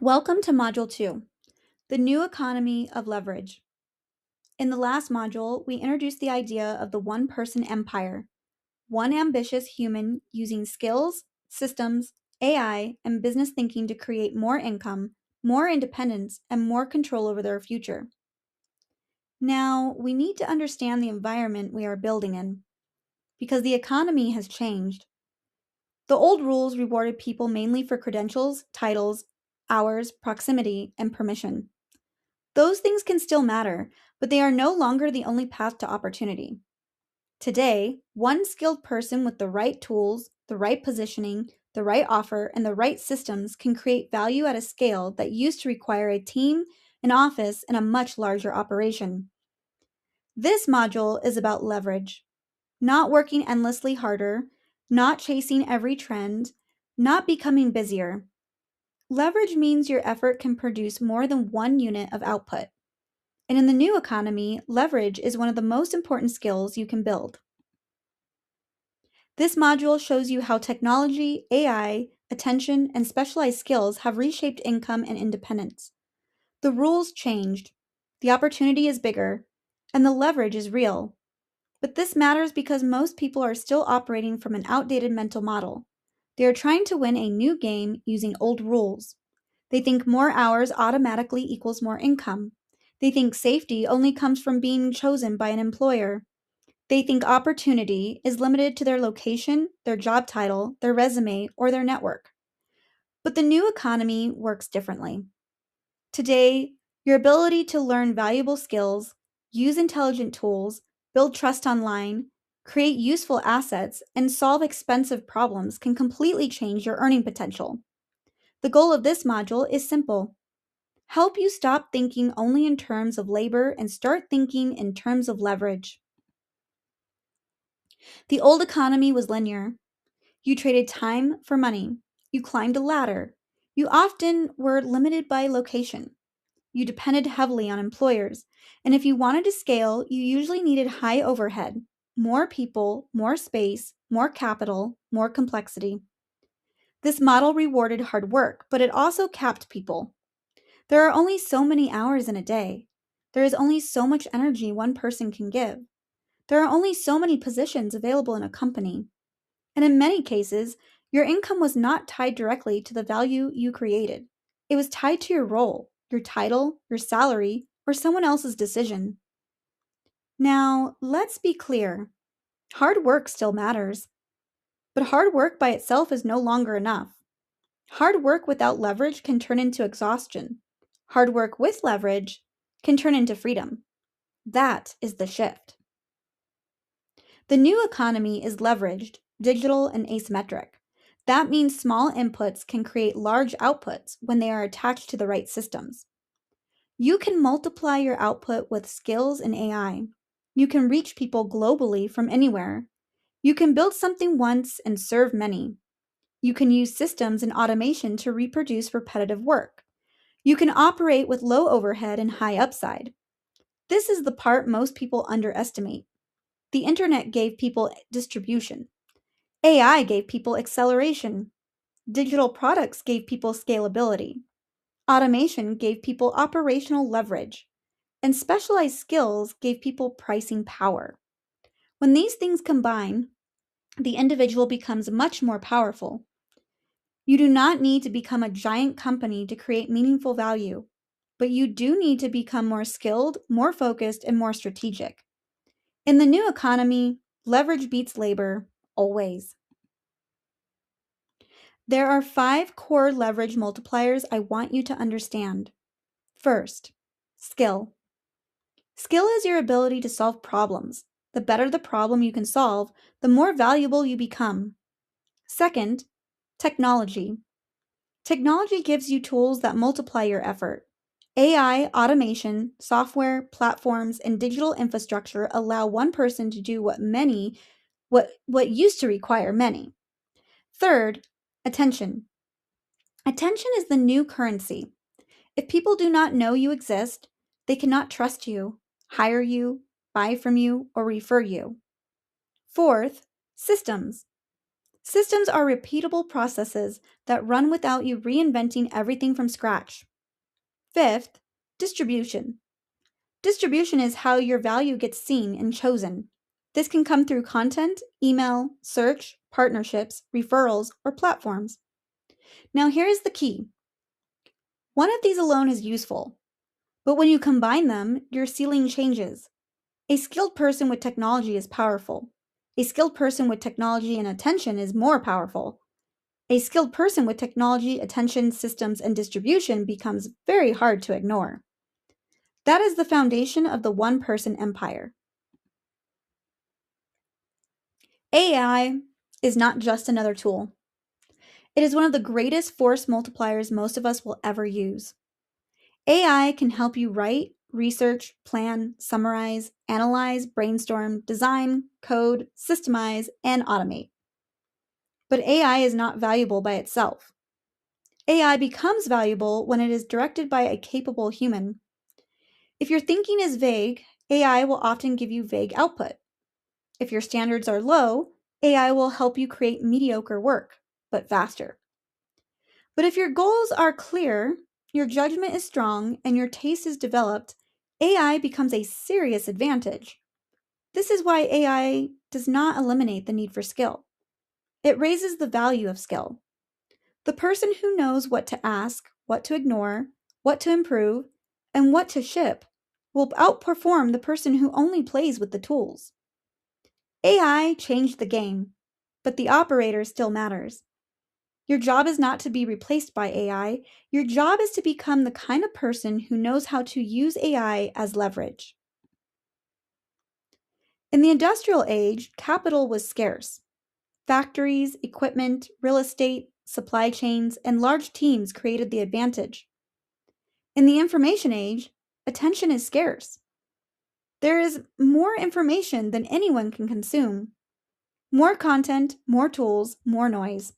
Welcome to Module 2, the new economy of leverage. In the last module, we introduced the idea of the one-person empire, one ambitious human using skills, systems, AI, and business thinking to create more income, more independence, and more control over their future. Now, we need to understand the environment we are building in, because the economy has changed. The old rules rewarded people mainly for credentials, titles, hours, proximity, and permission. Those things can still matter, but they are no longer the only path to opportunity. Today, one skilled person with the right tools, the right positioning, the right offer, and the right systems can create value at a scale that used to require a team, an office, and a much larger operation. This module is about leverage, not working endlessly harder, not chasing every trend, not becoming busier. Leverage means your effort can produce more than one unit of output. And in the new economy, leverage is one of the most important skills you can build. This module shows you how technology, AI, attention, and specialized skills have reshaped income and independence. The rules changed, the opportunity is bigger, and the leverage is real. But this matters because most people are still operating from an outdated mental model. They are trying to win a new game using old rules. They think more hours automatically equals more income. They think safety only comes from being chosen by an employer. They think opportunity is limited to their location, their job title, their resume, or their network. But the new economy works differently. Today, your ability to learn valuable skills, use intelligent tools, build trust online, create useful assets, and solve expensive problems can completely change your earning potential. The goal of this module is simple: help you stop thinking only in terms of labor and start thinking in terms of leverage. The old economy was linear. You traded time for money. You climbed a ladder. You often were limited by location. You depended heavily on employers. And if you wanted to scale, you usually needed high overhead, more people, more space, more capital, more complexity. This model rewarded hard work, but it also capped people. There are only so many hours in a day. There is only so much energy one person can give. There are only so many positions available in a company. And in many cases, your income was not tied directly to the value you created. It was tied to your role, your title, your salary, or someone else's decision. Now, let's be clear. Hard work still matters. But hard work by itself is no longer enough. Hard work without leverage can turn into exhaustion. Hard work with leverage can turn into freedom. That is the shift. The new economy is leveraged, digital, and asymmetric. That means small inputs can create large outputs when they are attached to the right systems. You can multiply your output with skills and AI. You can reach people globally from anywhere. You can build something once and serve many. You can use systems and automation to reproduce repetitive work. You can operate with low overhead and high upside. This is the part most people underestimate. The internet gave people distribution. AI gave people acceleration. Digital products gave people scalability. Automation gave people operational leverage. And specialized skills gave people pricing power. When these things combine, the individual becomes much more powerful. You do not need to become a giant company to create meaningful value, but you do need to become more skilled, more focused, and more strategic. In the new economy, leverage beats labor, always. There are 5 core leverage multipliers I want you to understand. First, skill. Skill is your ability to solve problems. The better the problem you can solve, the more valuable you become. Second, technology. Technology gives you tools that multiply your effort. AI, automation, software, platforms, and digital infrastructure allow one person to do what used to require many. Third, attention. Attention is the new currency. If people do not know you exist, they cannot trust you, hire you, buy from you, or refer you. Fourth, systems. Systems are repeatable processes that run without you reinventing everything from scratch. Fifth, distribution. Distribution is how your value gets seen and chosen. This can come through content, email, search, partnerships, referrals, or platforms. Now, here is the key. One of these alone is useful, but when you combine them, your ceiling changes. A skilled person with technology is powerful. A skilled person with technology and attention is more powerful. A skilled person with technology, attention, systems, and distribution becomes very hard to ignore. That is the foundation of the one-person empire. AI is not just another tool. It is one of the greatest force multipliers most of us will ever use. AI can help you write, research, plan, summarize, analyze, brainstorm, design, code, systemize, and automate. But AI is not valuable by itself. AI becomes valuable when it is directed by a capable human. If your thinking is vague, AI will often give you vague output. If your standards are low, AI will help you create mediocre work, but faster. But if your goals are clear, your judgment is strong, and your taste is developed, AI becomes a serious advantage. This is why AI does not eliminate the need for skill. It raises the value of skill. The person who knows what to ask, what to ignore, what to improve, and what to ship will outperform the person who only plays with the tools. AI changed the game, but the operator still matters. Your job is not to be replaced by AI. Your job is to become the kind of person who knows how to use AI as leverage. In the industrial age, capital was scarce. Factories, equipment, real estate, supply chains, and large teams created the advantage. In the information age, attention is scarce. There is more information than anyone can consume. More content, more tools, more noise.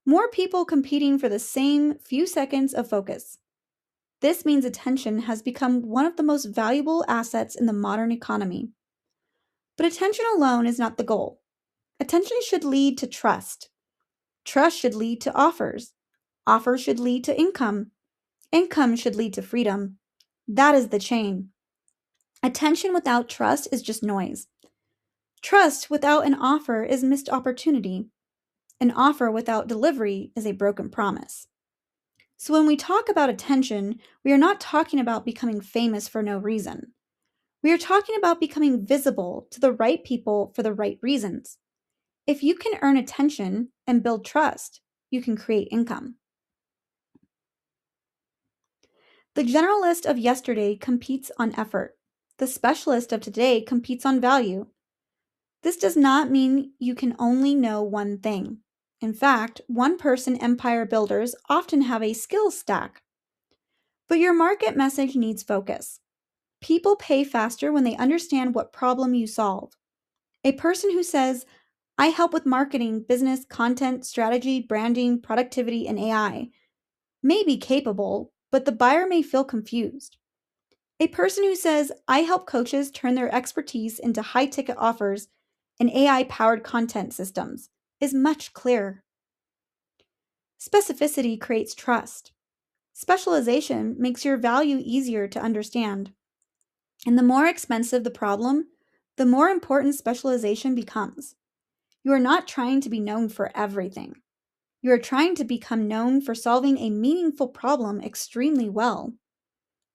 More people competing for the same few seconds of focus. This means attention has become one of the most valuable assets in the modern economy. But attention alone is not the goal. Attention should lead to trust. Trust should lead to offers. Offers should lead to income. Income should lead to freedom. That is the chain. Attention without trust is just noise. Trust without an offer is missed opportunity. An offer without delivery is a broken promise. So when we talk about attention, we are not talking about becoming famous for no reason. We are talking about becoming visible to the right people for the right reasons. If you can earn attention and build trust, you can create income. The generalist of yesterday competes on effort. The specialist of today competes on value. This does not mean you can only know one thing. In fact, one-person empire builders often have a skills stack. But your market message needs focus. People pay faster when they understand what problem you solve. A person who says, I help with marketing, business, content, strategy, branding, productivity, and AI may be capable, but the buyer may feel confused. A person who says, I help coaches turn their expertise into high-ticket offers and AI-powered content systems is much clearer. Specificity creates trust. Specialization makes your value easier to understand. And the more expensive the problem, the more important specialization becomes. You are not trying to be known for everything. You are trying to become known for solving a meaningful problem extremely well.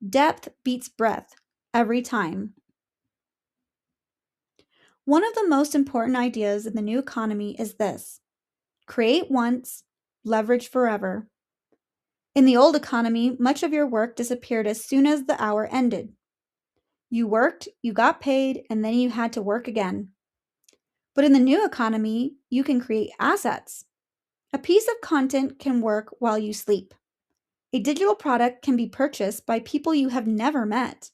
Depth beats breadth every time. One of the most important ideas in the new economy is this: create once, leverage forever. In the old economy, much of your work disappeared as soon as the hour ended. You worked, you got paid, and then you had to work again. But in the new economy, you can create assets. A piece of content can work while you sleep. A digital product can be purchased by people you have never met.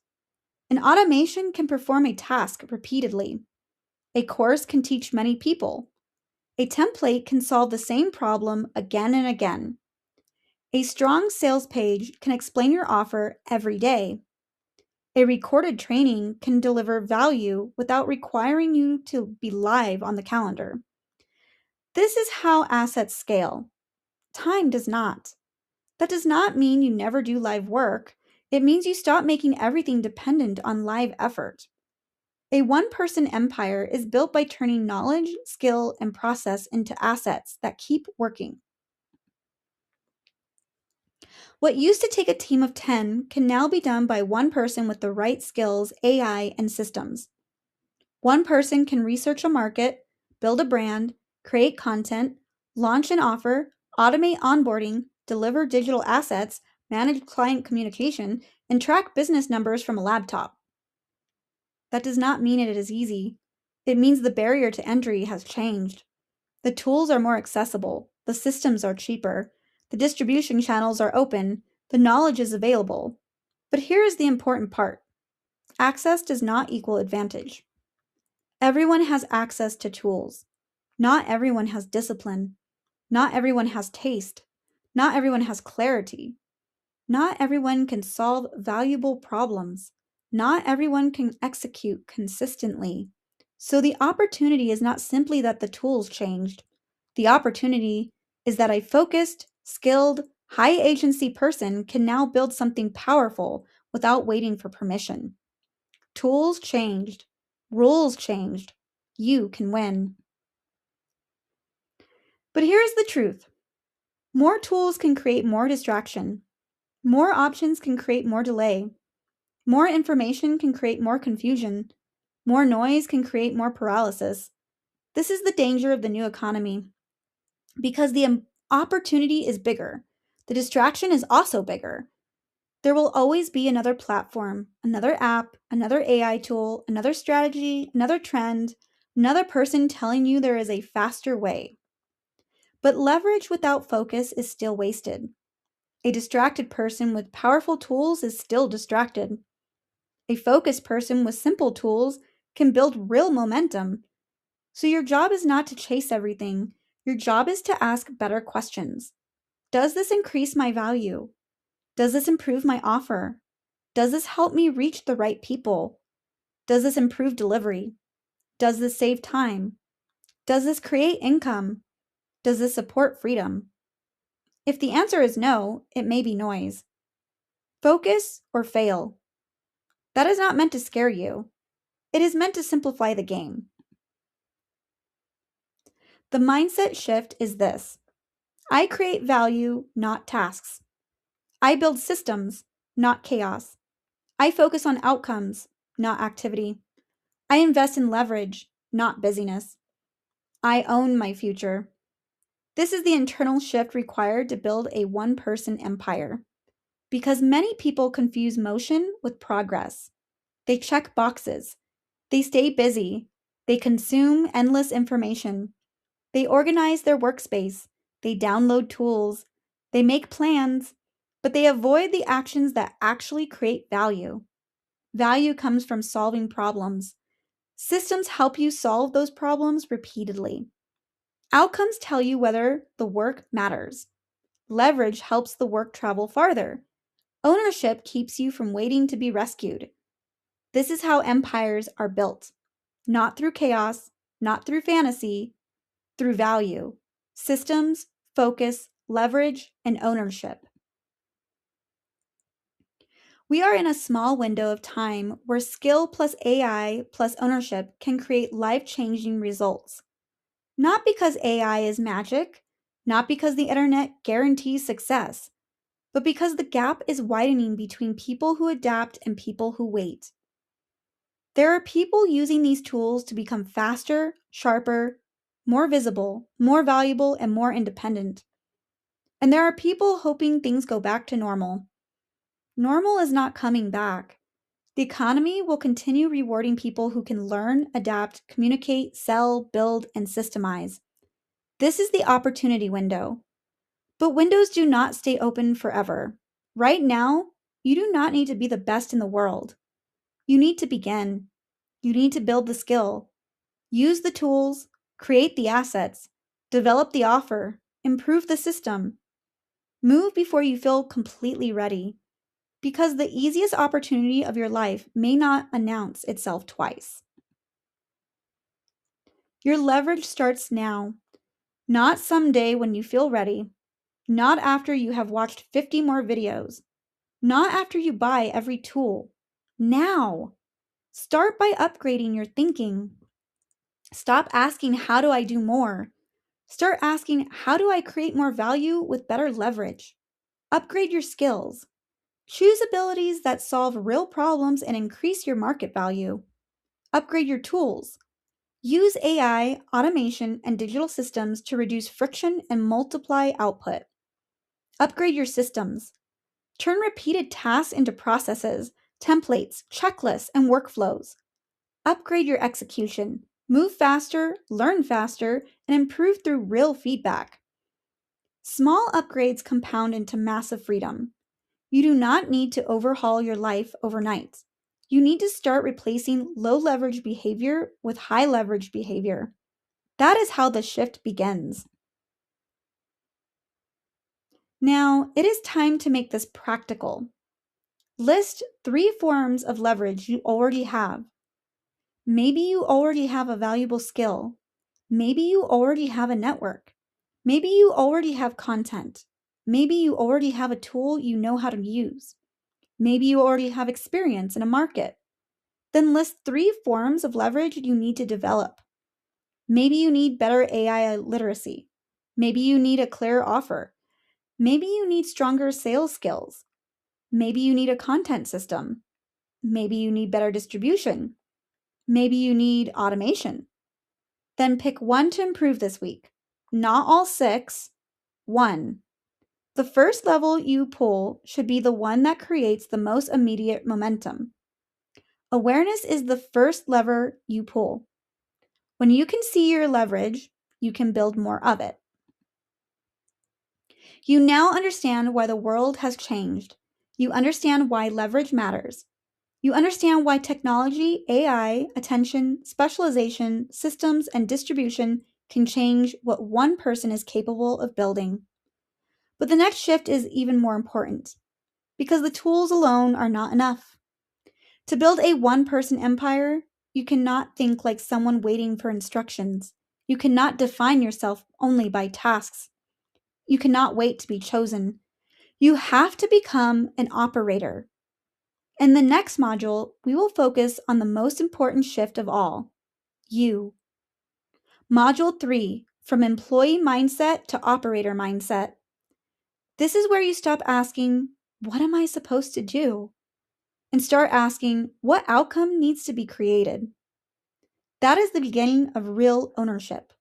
An automation can perform a task repeatedly. A course can teach many people. A template can solve the same problem again and again. A strong sales page can explain your offer every day. A recorded training can deliver value without requiring you to be live on the calendar. This is how assets scale. Time does not. That does not mean you never do live work. It means you stop making everything dependent on live effort. A one-person empire is built by turning knowledge, skill, and process into assets that keep working. What used to take a team of 10 can now be done by one person with the right skills, AI, and systems. One person can research a market, build a brand, create content, launch an offer, automate onboarding, deliver digital assets, manage client communication, and track business numbers from a laptop. That does not mean it is easy. It means the barrier to entry has changed. The tools are more accessible, the systems are cheaper, the distribution channels are open, the knowledge is available. But here is the important part. Access does not equal advantage. Everyone has access to tools. Not everyone has discipline. Not everyone has taste. Not everyone has clarity. Not everyone can solve valuable problems. Not everyone can execute consistently. So the opportunity is not simply that the tools changed. The opportunity is that a focused, skilled, high agency person can now build something powerful without waiting for permission. Tools changed. Rules changed. You can win. But here's the truth. More tools can create more distraction. More options can create more delay. More information can create more confusion. More noise can create more paralysis. This is the danger of the new economy. Because the opportunity is bigger, the distraction is also bigger. There will always be another platform, another app, another AI tool, another strategy, another trend, another person telling you there is a faster way. But leverage without focus is still wasted. A distracted person with powerful tools is still distracted. A focused person with simple tools can build real momentum. So your job is not to chase everything. Your job is to ask better questions. Does this increase my value? Does this improve my offer? Does this help me reach the right people? Does this improve delivery? Does this save time? Does this create income? Does this support freedom? If the answer is no, it may be noise. Focus or fail. That is not meant to scare you. It is meant to simplify the game. The mindset shift is this. I create value, not tasks. I build systems, not chaos. I focus on outcomes, not activity. I invest in leverage, not busyness. I own my future. This is the internal shift required to build a one-person empire. Because many people confuse motion with progress. They check boxes. They stay busy. They consume endless information. They organize their workspace. They download tools. They make plans, but they avoid the actions that actually create value. Value comes from solving problems. Systems help you solve those problems repeatedly. Outcomes tell you whether the work matters. Leverage helps the work travel farther. Ownership keeps you from waiting to be rescued. This is how empires are built. Not through chaos, not through fantasy, through value, systems, focus, leverage, and ownership. We are in a small window of time where skill plus AI plus ownership can create life-changing results. Not because AI is magic, not because the internet guarantees success, but because the gap is widening between people who adapt and people who wait. There are people using these tools to become faster, sharper, more visible, more valuable, and more independent. And there are people hoping things go back to normal. Normal is not coming back. The economy will continue rewarding people who can learn, adapt, communicate, sell, build, and systemize. This is the opportunity window. But windows do not stay open forever. Right now, you do not need to be the best in the world. You need to begin. You need to build the skill. Use the tools, create the assets, develop the offer, improve the system. Move before you feel completely ready, because the easiest opportunity of your life may not announce itself twice. Your leverage starts now. Not someday when you feel ready, not after you have watched 50 more videos, not after you buy every tool. Now, start by upgrading your thinking. Stop asking, how do I do more? Start asking, how do I create more value with better leverage? Upgrade your skills. Choose abilities that solve real problems and increase your market value. Upgrade your tools. Use AI, automation, and digital systems to reduce friction and multiply output. Upgrade your systems. Turn repeated tasks into processes, templates, checklists, and workflows. Upgrade your execution. Move faster, learn faster, and improve through real feedback. Small upgrades compound into massive freedom. You do not need to overhaul your life overnight. You need to start replacing low leverage behavior with high leverage behavior. That is how the shift begins. Now, it is time to make this practical. List 3 forms of leverage you already have. Maybe you already have a valuable skill. Maybe you already have a network. Maybe you already have content. Maybe you already have a tool you know how to use. Maybe you already have experience in a market. Then list 3 forms of leverage you need to develop. Maybe you need better AI literacy. Maybe you need a clear offer. Maybe you need stronger sales skills. Maybe you need a content system. Maybe you need better distribution. Maybe you need automation. Then pick one to improve this week. Not all 6, one. The first level you pull should be the one that creates the most immediate momentum. Awareness is the first lever you pull. When you can see your leverage, you can build more of it. You now understand why the world has changed. You understand why leverage matters. You understand why technology, AI, attention, specialization, systems, and distribution can change what one person is capable of building. But the next shift is even more important, because the tools alone are not enough. To build a one-person empire, you cannot think like someone waiting for instructions. You cannot define yourself only by tasks. You cannot wait to be chosen. You have to become an operator. In the next module, we will focus on the most important shift of all, you. Module 3, from employee mindset to operator mindset. This is where you stop asking, what am I supposed to do? And start asking, what outcome needs to be created? That is the beginning of real ownership.